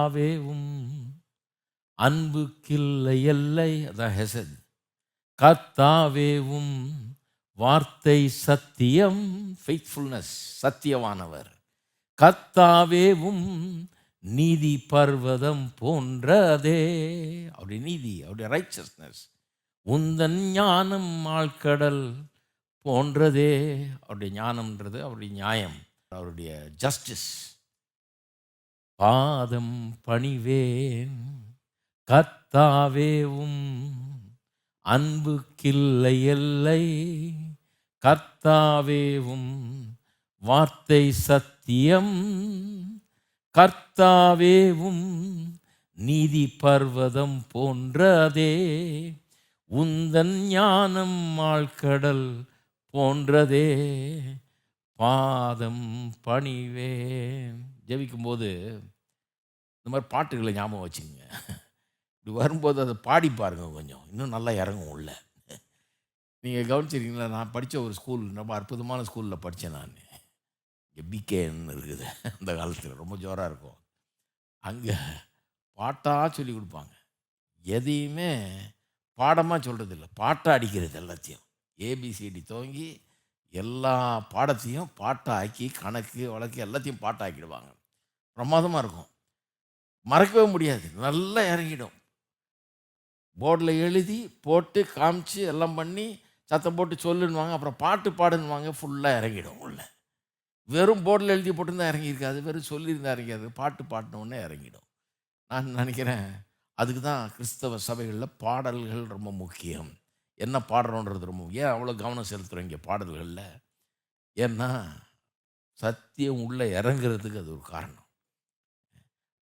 ஆவேவும் அன்புக்கில்லை எல்லை, அதான் ஹெசத். கர்த்தாவேவும் வார்த்தை சத்தியம், ஃபெய்த்ஃபுல்னஸ், சத்தியவானவர். கர்த்தாவேவும் நீதி பர்வதம் போன்றதே, அவருடைய நீதி, அவருடைய ரைச்சஸ்னஸ். உந்தன் ஞானம் ஆழ்கடல் போன்றதே, அவருடைய ஞானம்ன்றது அவருடைய நியாயம், அவருடைய ஜஸ்டிஸ். பாதம் பணிவேன் கர்த்தாவேவும் அன்புக்கில்லை எல்லை, கர்த்தாவேவும் வார்த்தை சத்தியம், கர்த்தாவேவும் நீதி பர்வதம் போன்றதே, உந்தன் ஞானம் ஆழ்கடல் போன்றதே, பாதம் பணிவேன். ஜெபிக்கும்போது இந்த மாதிரி பாட்டுகளை ஞாபகம் வச்சுக்கோங்க. இப்படி வரும்போது அதை பாடி பாருங்க, கொஞ்சம் இன்னும் நல்லா இறங்கும் உள்ள. நீங்கள் கவனிச்சிருக்கீங்களா? நான் படித்த ஒரு ஸ்கூல், ரொம்ப அற்புதமான ஸ்கூலில் படித்தேன் நான். இங்கே பிகேன்னு இருக்குது, அந்த காலத்தில் ரொம்ப ஜோராக இருக்கும். அங்கே பாட்டாக சொல்லி கொடுப்பாங்க. எதையுமே பாடமாக சொல்கிறது இல்லை, பாட்டாக அடிக்கிறது. எல்லாத்தையும் ஏபிசிடி துவங்கி எல்லா பாடத்தையும் பாட்டாக்கி, கணக்கு வழக்கு எல்லாத்தையும் பாட்டாக்கிடுவாங்க. பிரமாதமாக இருக்கும், மறக்கவே முடியாது, நல்லா இறங்கிடும். போர்டில் எழுதி போட்டு காமிச்சு எல்லாம் பண்ணி சத்தம் போட்டு சொல்லுன்னுவாங்க, அப்புறம் பாட்டு பாடுன்னுவாங்க, ஃபுல்லாக இறங்கிடும் உள்ள. வெறும் போர்டில் எழுதி போட்டுருந்தா இறங்கியிருக்காது, வெறும் சொல்லியிருந்தா இறங்கியாது, பாட்டு பாடினோடனே இறங்கிடும். நான் நினைக்கிறேன் அதுக்கு தான் கிறிஸ்தவ சபைகளில் பாடல்கள் ரொம்ப முக்கியம். என்ன பாடுறோன்றது ரொம்ப, ஏன் அவ்வளோ கவனம் செலுத்துகிறோம் இங்கே பாடல்களில்? ஏன்னா சத்தியம் உள்ளே இறங்குறதுக்கு அது ஒரு காரணம்.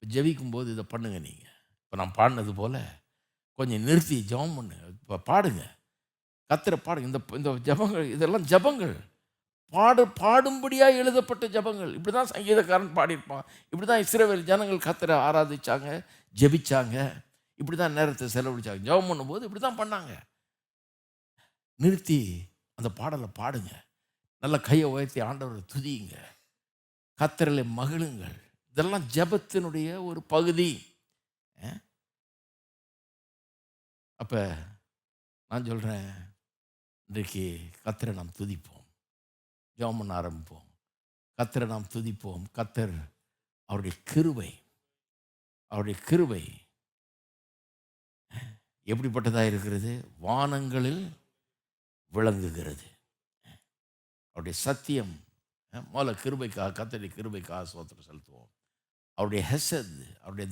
ஜெபிக்கும்போது இதை பண்ணுங்க. நீங்கள் இப்போ நான் பாடினது போல் கொஞ்சம் நிறுத்தி ஜெபம் பண்ணு, இப்போ பாடுங்க, கர்த்தரை பாடுங்க. இந்த இந்த ஜெபங்கள் இதெல்லாம் ஜெபங்கள், பாடும்படியாக எழுதப்பட்ட ஜெபங்கள். இப்படி தான் சங்கீதக்காரன் பாடியிருப்பான், இப்படி தான் இஸ்ரவேல் ஜனங்கள் கர்த்தரை ஆராதிச்சாங்க, ஜெபிச்சாங்க, இப்படி தான் நேரத்தை செலவழிச்சாங்க. ஜெபம் பண்ணும்போது இப்படி தான் பண்ணாங்க. நிறுத்தி அந்த பாடலை பாடுங்க, நல்ல கையை உயர்த்தி ஆண்டவரை துதியுங்க, கர்த்தரிலே மகிழுங்கள். இதெல்லாம் ஜெபத்தினுடைய ஒரு பகுதி. அப்போ நான் சொல்கிறேன், இன்றைக்கு கர்த்தரை நாம் துதிப்போம், ஜெபம் பண்ண ஆரம்பிப்போம், கர்த்தரை நாம் துதிப்போம். கர்த்தர் அவருடைய கிருபை, அவருடைய கிருபை எப்படிப்பட்டதாக இருக்கிறது? வானங்களில் விளங்குகிறது. அவருடைய சத்தியம், முதல்ல கிருபைக்காக, கர்த்தருடைய கிருபைக்காக ஸ்தோத்திரம் செலுத்துவோம். அவருடைய ஹெசத், அவருடைய